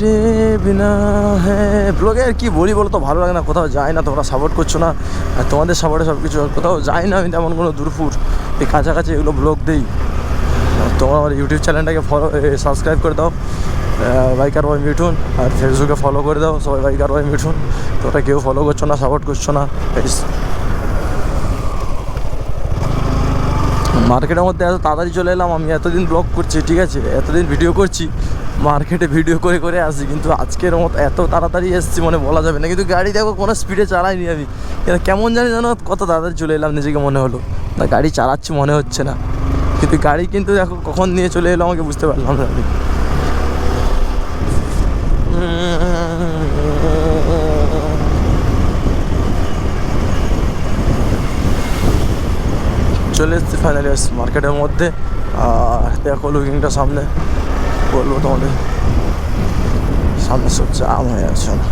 তেরে বিনা হ্যাঁ ব্লগে আর কি বলি বলো তো, ভালো লাগে না, কোথাও যায় না, তোমরা সাপোর্ট করছো না, আর তোমাদের সাপোর্টে সব কিছু, কোথাও যাই না আমি তেমন কোনো দূরপুর, এই কাছাকাছি এগুলো ব্লগ দিই। তোমরা আমার ইউটিউব চ্যানেলটাকে সাবস্ক্রাইব করে দাও, বাইকার বয় মিঠুন, আর ফেসবুকে ফলো করে দাও সবাই বাইকার বয় মিঠুন। তোমরা কেউ ফলো করছো না, সাপোর্ট করছো না। মার্কেটের মধ্যে এত তাড়াতাড়ি চলে এলাম, আমি এতদিন ব্লগ করছি ঠিক আছে, এতদিন ভিডিও করছি, মার্কেটে ভিডিও করে করে আসি, কিন্তু আজকের মতো এত তাড়াতাড়ি এসেছি মানে বলা যাবে না। কিন্তু গাড়ি দেখো কোনো স্পিডে চালাইনি আমি, কেমন জানি জানো কত তাড়াতাড়ি চলে এলাম, নিজেকে মনে হলো না গাড়ি চালাচ্ছি মনে হচ্ছে না, কিন্তু গাড়ি কিন্তু দেখো কখন নিয়ে চলে এলো আমাকে বুঝতে পারলাম না আমি। চলে এসেছি ফাইনালি মার্কেটের মধ্যে, আর দেখো লুকিংটা সামনে বলবো তোমাদের, সামনে সব জাম হয়ে আছে না।